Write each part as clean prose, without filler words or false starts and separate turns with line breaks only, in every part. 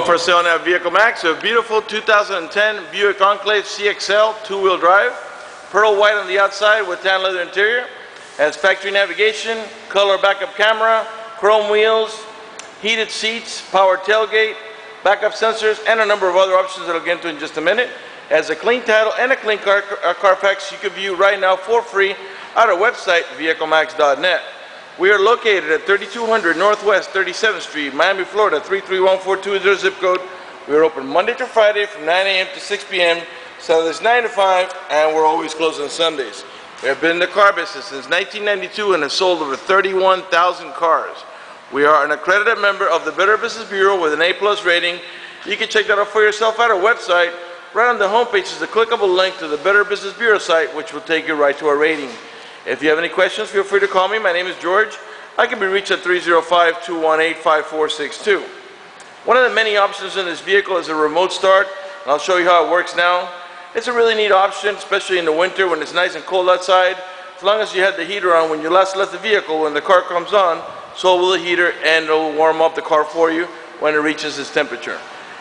For sale now at Vehicle Max, a beautiful 2010 Buick Enclave CXL two-wheel drive, pearl white on the outside with tan leather interior, has factory navigation, color backup camera, chrome wheels, heated seats, power tailgate, backup sensors, and a number of other options that I'll get into in just a minute. Has a clean title and a clean Carfax you can view right now for free at our website, vehiclemax.net. We are located at 3200 Northwest 37th Street, Miami, Florida, 33142 is our zip code. We are open Monday to Friday from 9 a.m. to 6 p.m., Saturdays 9 to 5, and we're always closed on Sundays. We have been in the car business since 1992 and have sold over 31,000 cars. We are an accredited member of the Better Business Bureau with an A+ rating. You can check that out for yourself at our website. Right on the homepage is a clickable link to the Better Business Bureau site, which will take you right to our rating. If you have any questions, feel free to call me. My name is George. I can be reached at 305-218-5462. One of the many options in this vehicle is a remote start, and I'll show you how it works now. It's a really neat option, especially in the winter when it's nice and cold outside. As long as you had the heater on when you last left the vehicle, when the car comes on, so will the heater, and it will warm up the car for you when it reaches its temperature.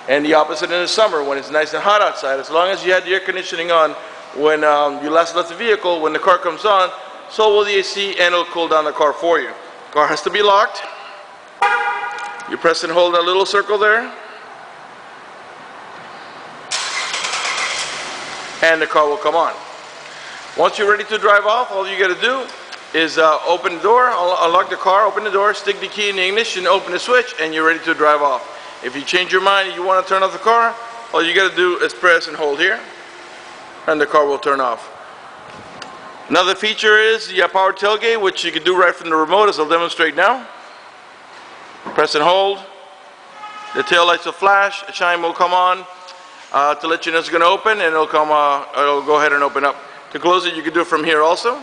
And the opposite in the summer when it's nice and hot outside. As long as you had the air conditioning on when you last left the vehicle, when the car comes on, so will the AC, and it'll cool down the car for you. Car has to be locked. You press and hold that little circle there, and the car will come on. Once you're ready to drive off, all you got to do is open the door, unlock the car, open the door, stick the key in the ignition, open the switch, and you're ready to drive off. If you change your mind and you want to turn off the car, all you got to do is press and hold here, and the car will turn off. Another feature is the power tailgate, which you can do right from the remote, as I'll demonstrate now. Press and hold. The tail lights will flash, a chime will come on to let you know it's going to open, and it'll go ahead and open up. To close it, you can do it from here also.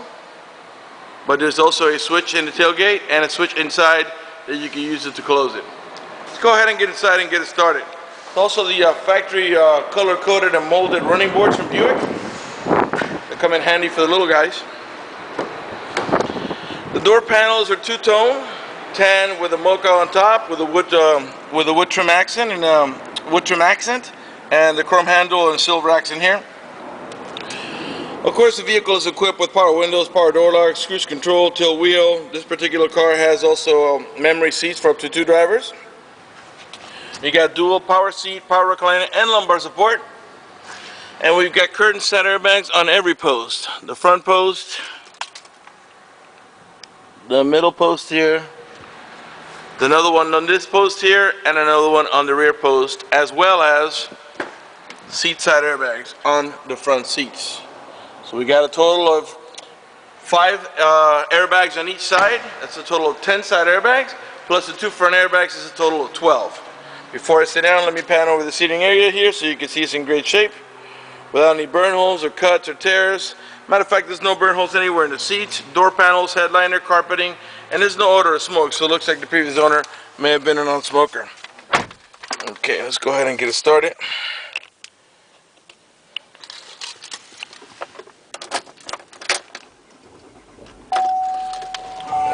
But there's also a switch in the tailgate and a switch inside that you can use it to close it. Let's go ahead and get inside and get it started. Also the factory color-coded and molded running boards from Buick. They come in handy for the little guys. The door panels are two-tone, tan with a mocha on top, with a wood trim accent and the chrome handle and silver accent here. Of course, the vehicle is equipped with power windows, power door locks, cruise control, tilt wheel. This particular car has also memory seats for up to 2 drivers. You got dual power seat, power recliner, and lumbar support. And we've got curtain side airbags on every post. The front post, the middle post here, another one on this post here, and another one on the rear post, as well as seat side airbags on the front seats. So we got a total of 5 airbags on each side. That's a total of 10 side airbags, plus the 2 front airbags is a total of 12. Before I sit down, let me pan over the seating area here so you can see it's in great shape, without any burn holes or cuts or tears. Matter of fact, there's no burn holes anywhere in the seats, door panels, headliner, carpeting, and there's no odor of smoke, so it looks like the previous owner may have been a non-smoker. Okay, let's go ahead and get it started.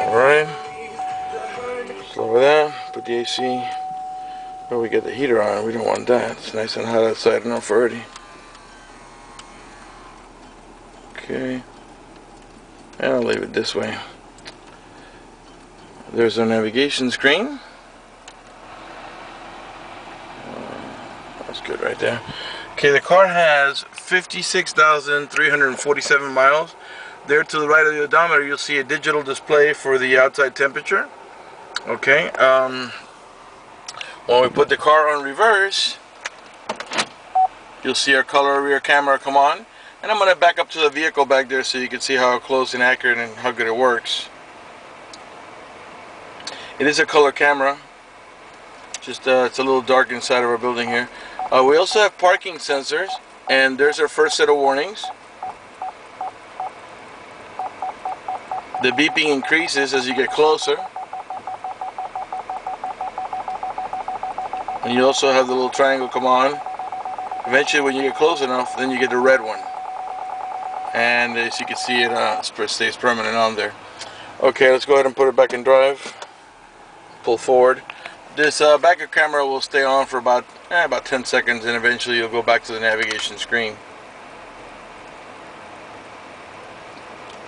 Alright, slow that, put the AC where we get the heater on. We don't want that, it's nice and hot outside enough already. Okay, and I'll leave it this way. There's our navigation screen. That's good right there. Okay, the car has 56,347 miles. There to the right of the odometer, you'll see a digital display for the outside temperature. Okay, when we put the car on reverse, you'll see our color rear camera come on. And I'm going to back up to the vehicle back there so you can see how close and accurate and how good it works. It is a color camera. Just it's a little dark inside of our building here. We also have parking sensors, and there's our first set of warnings. The beeping increases as you get closer. And you also have the little triangle come on. Eventually, when you get close enough, then you get the red one. And as you can see, it stays permanent on there. Okay, let's go ahead and put it back in drive. Pull forward. This backup camera will stay on for about 10 seconds, and eventually you'll go back to the navigation screen.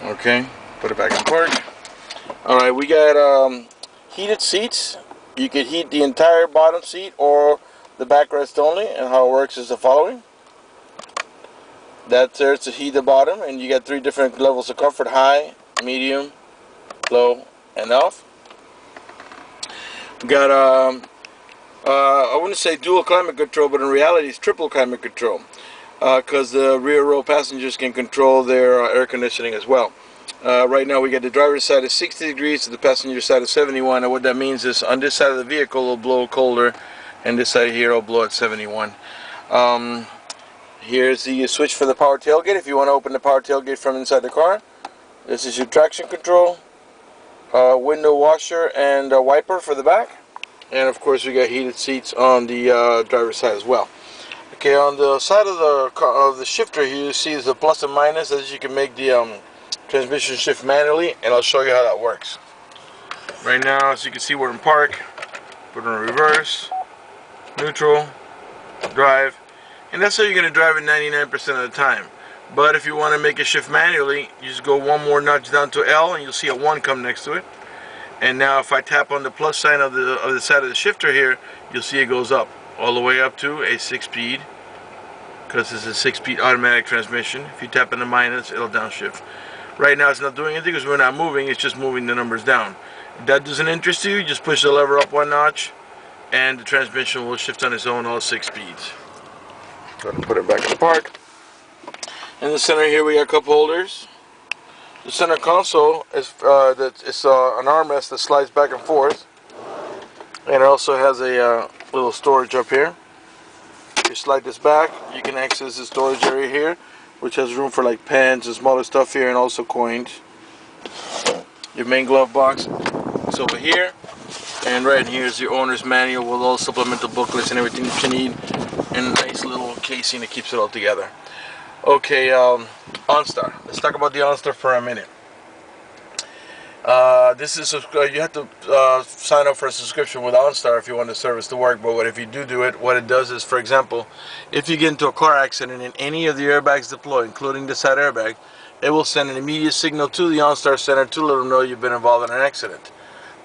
Okay, put it back in park. Alright, we got heated seats. You could heat the entire bottom seat or the backrest only, and how it works is the following. That's there to heat the bottom, and you got 3 different levels of comfort: high, medium, low, and off. We got I wouldn't say dual climate control, but in reality it's triple climate control, because the rear row passengers can control their air conditioning as well. Right now we got the driver's side at 60 degrees, to the passenger side at 71, and what that means is on this side of the vehicle it'll blow colder, and this side here will blow at 71. Here's the switch for the power tailgate if you want to open the power tailgate from inside the car. This is your traction control, window washer and a wiper for the back, and of course we got heated seats on the driver's side as well. Okay, on the side of the shifter here you see the plus and minus, as you can make the transmission shift manually, and I'll show you how that works. Right now, as you can see, we're in park. Put it in reverse, neutral, drive, and that's how you're going to drive it 99% of the time. But if you want to make a shift manually, you just go one more notch down to L, and you'll see a 1 come next to it. And now if I tap on the plus sign of the side of the shifter here, you'll see it goes up all the way up to a 6-speed, because it's a 6-speed automatic transmission. If you tap on the minus, it'll downshift. Right now it's not doing anything because we're not moving, it's just moving the numbers down. If that doesn't interest you, just push the lever up 1 notch and the transmission will shift on its own, all 6 speeds. Go ahead and put it back in the park. In the center here we got cup holders. The center console is an armrest that slides back and forth, and it also has a little storage up here. If you slide this back, you can access the storage area here, which has room for like pens and smaller stuff here, and also coins. Your main glove box is over here, and right here is your owner's manual with all supplemental booklets and everything that you need, and a nice little casing that keeps it all together. Okay, OnStar. Let's talk about the OnStar for a minute. This is you have to sign up for a subscription with OnStar if you want the service to work. But if you do it, what it does is, for example, if you get into a car accident and any of the airbags deploy, including the side airbag, it will send an immediate signal to the OnStar center to let them know you've been involved in an accident.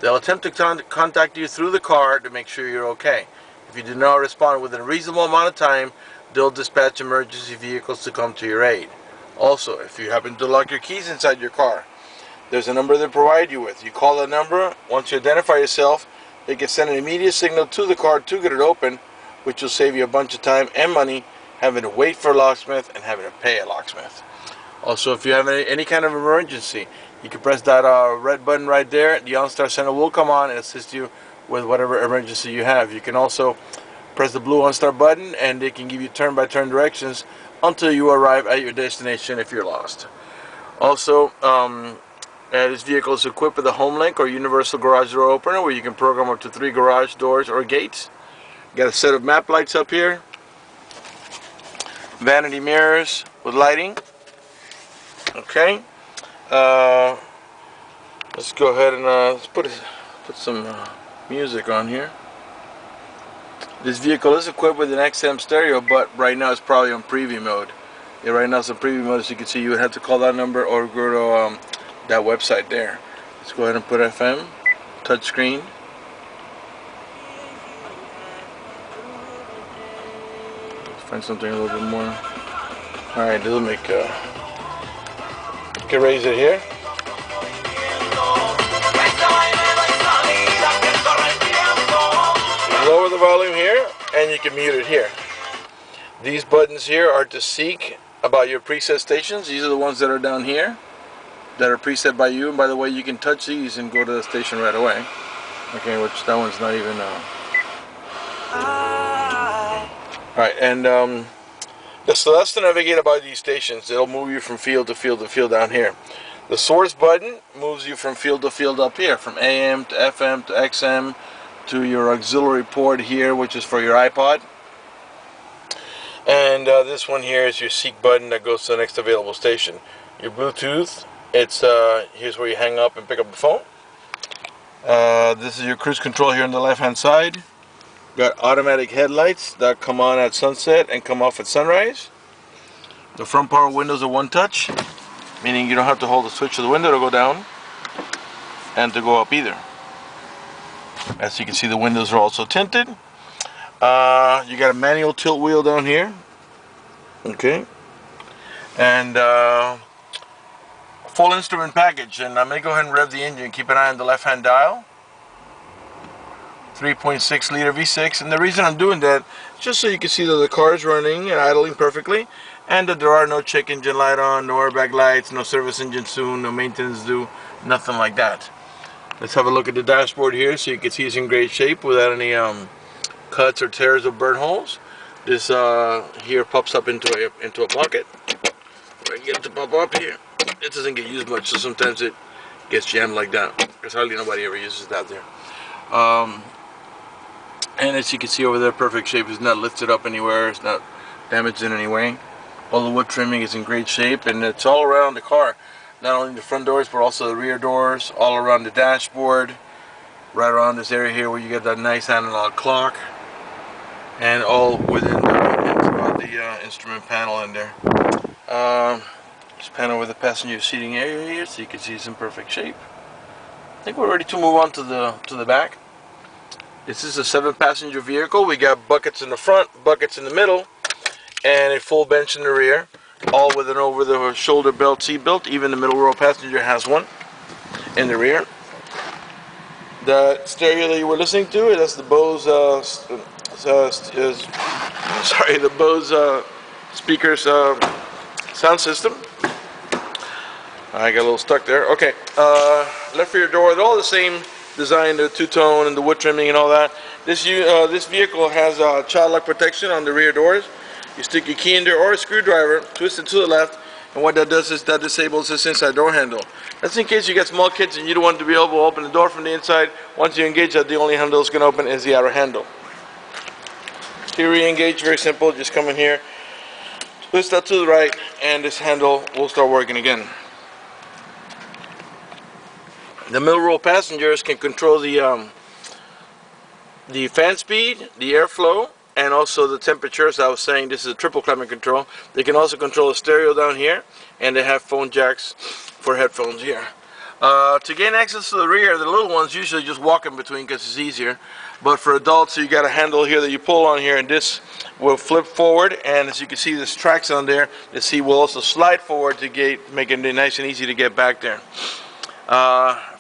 They'll attempt to contact you through the car to make sure you're okay. If you do not respond within a reasonable amount of time, they'll dispatch emergency vehicles to come to your aid. Also, if you happen to lock your keys inside your car, there's a number they provide you with. You call that number. Once you identify yourself, they can send an immediate signal to the car to get it open, which will save you a bunch of time and money having to wait for a locksmith and having to pay a locksmith. Also, if you have any kind of emergency, you can press that red button right there. The OnStar Center will come on and assist you with whatever emergency you have. You can also press the blue OnStar button, and they can give you turn-by-turn directions until you arrive at your destination if you're lost. Also, this vehicle is equipped with a HomeLink or universal garage door opener, where you can program up to 3 garage doors or gates. You got a set of map lights up here, vanity mirrors with lighting. Okay, let's go ahead and let's put some music on here. This vehicle is equipped with an XM stereo, but right now it's probably on preview mode. Yeah, right now it's on preview mode. As you can see, you would have to call that number or go to that website there. Let's go ahead and put FM, touchscreen. Let's find something a little bit more. Alright, it'll make you can raise it here. Lower the volume here, and you can mute it here. These buttons here are to seek about your preset stations. These are the ones that are down here that are preset by you, and by the way, you can touch these and go to the station right away. Okay, which that one's not even Alright, and so that's to navigate about these stations. It'll move you from field to field to field down here. The source button moves you from field to field up here, from AM to FM to XM to your auxiliary port here, which is for your iPod. And this one here is your seek button that goes to the next available station. Your Bluetooth, it's here's where you hang up and pick up the phone. This is your cruise control here on the left hand side. Got automatic headlights that come on at sunset and come off at sunrise. The front power windows are one touch, meaning you don't have to hold the switch of the window to go down and to go up either. As you can see, the windows are also tinted. You got a manual tilt wheel down here. Okay. And full instrument package. And I'm going to go ahead and rev the engine. Keep an eye on the left hand dial. 3.6 liter V6. And the reason I'm doing that is just so you can see that the car is running and idling perfectly, and that there are no check engine light on, no airbag lights, no service engine soon, no maintenance due, nothing like that. Let's have a look at the dashboard here so you can see it's in great shape without any cuts or tears or burn holes. This here pops up into a pocket. I get it to pop up here. It doesn't get used much, so sometimes it gets jammed like that, because hardly nobody ever uses that there. And as you can see over there, perfect shape. It's not lifted up anywhere. It's not damaged in any way. All the wood trimming is in great shape, and it's all around the car. Not only the front doors, but also the rear doors, all around the dashboard, right around this area here where you get that nice analog clock, and all within the instrument panel in there. Just pan over the passenger seating area here so you can see it's in perfect shape. I think we're ready to move on to the back. This is a 7-passenger vehicle. We got buckets in the front, buckets in the middle, and a full bench in the rear, all with an over-the-shoulder belt seat belt. Even the middle row passenger has one in the rear. The stereo that you were listening to, that's the Bose the Bose speakers sound system. I got a little stuck there. Okay, left rear door, they're all the same design, the two-tone and the wood trimming and all that. This vehicle has child lock protection on the rear doors. You stick your key in there or a screwdriver, twist it to the left, and what that does is that disables this inside door handle. That's in case you got small kids and you don't want to be able to open the door from the inside. Once you engage that, the only handle that's going to open is the outer handle. To re-engage, very simple. Just come in here, twist that to the right, and this handle will start working again. The middle row passengers can control the fan speed, the airflow, and also the temperature. As I was saying, this is a triple climate control. They can also control the stereo down here, and they have phone jacks for headphones here. To gain access to the rear, the little ones usually just walk in between because it's easier. But for adults, you got a handle here that you pull on here, and this will flip forward. And as you can see, there's tracks on there. The seat will also slide forward to make it nice and easy to get back there.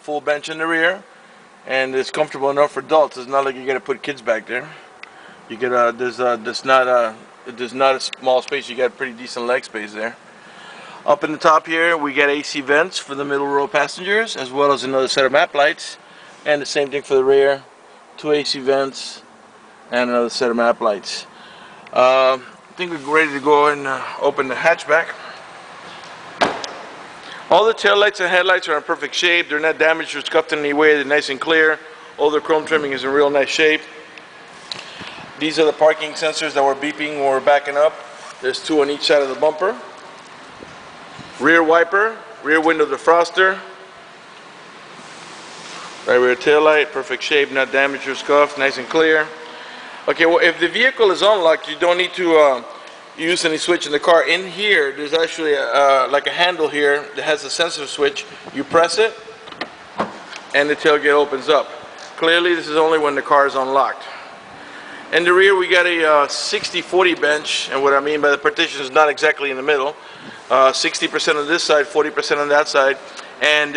Full bench in the rear, and it's comfortable enough for adults. It's not like you're gonna put kids back there. You get there's not a small space. You got pretty decent leg space there. Up in the top here, we get AC vents for the middle row passengers, as well as another set of map lights, and the same thing for the rear. 2 AC vents and another set of map lights. I think we're ready to go and open the hatchback. All the tail lights and headlights are in perfect shape. They're not damaged or scuffed in any way. They're nice and clear. All the chrome trimming is in real nice shape. These are the parking sensors that were beeping when we're backing up. There's 2 on each side of the bumper. Rear wiper, rear window defroster, right rear tail light, perfect shape, not damaged or scuffed, nice and clear. Okay, well, if the vehicle is unlocked, you don't need to use any switch in the car. In here, there's actually like a handle here that has a sensor switch. You press it, and the tailgate opens up. Clearly, this is only when the car is unlocked. In the rear, we got a 60-40 bench, and what I mean by the partition is not exactly in the middle. 60% on this side, 40% on that side, and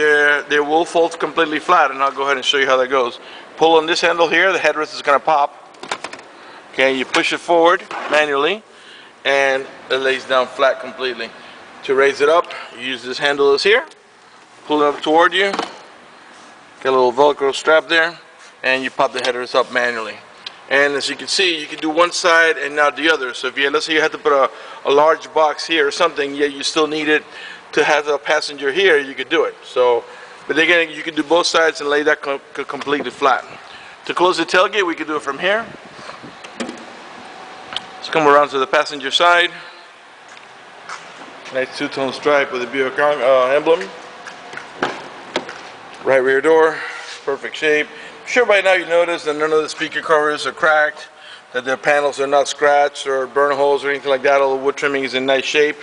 they will fold completely flat, and I'll go ahead and show you how that goes. Pull on this handle here, the headrest is going to pop. Okay, you push it forward manually, and it lays down flat completely. To raise it up, you use this handle that's here, pull it up toward you, get a little Velcro strap there, and you pop the headrest up manually. And as you can see, you can do one side and not the other. So if you, let's say you had to put a large box here or something, yet you still need it to have a passenger here, you could do it. So, but again, you can do both sides and lay that completely flat. To close the tailgate, we can do it from here. Let's come around to the passenger side. Nice two-tone stripe with a Buick emblem. Right rear door, perfect shape. I'm sure by now you noticed that none of the speaker covers are cracked, that the panels are not scratched or burn holes or anything like that. All the wood trimming is in nice shape.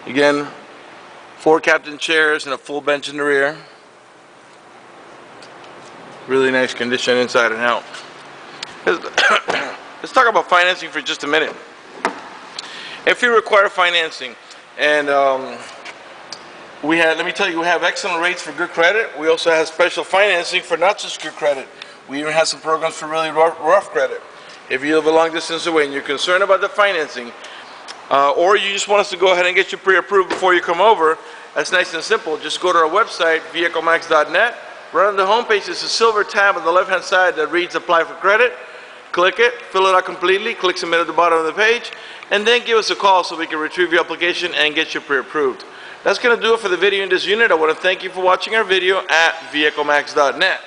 Again, 4 captain chairs and a full bench in the rear. Really nice condition inside and out. Let's talk about financing for just a minute. If you require financing, and let me tell you, we have excellent rates for good credit. We also have special financing for not just good credit. We even have some programs for really rough credit. If you live a long distance away and you're concerned about the financing, or you just want us to go ahead and get you pre-approved before you come over, that's nice and simple. Just go to our website, vehiclemax.net. Right on the homepage, there's a silver tab on the left-hand side that reads Apply for Credit. Click it, fill it out completely, click Submit at the bottom of the page, and then give us a call so we can retrieve your application and get you pre-approved. That's going to do it for the video in this unit. I want to thank you for watching our video at vehiclemax.net.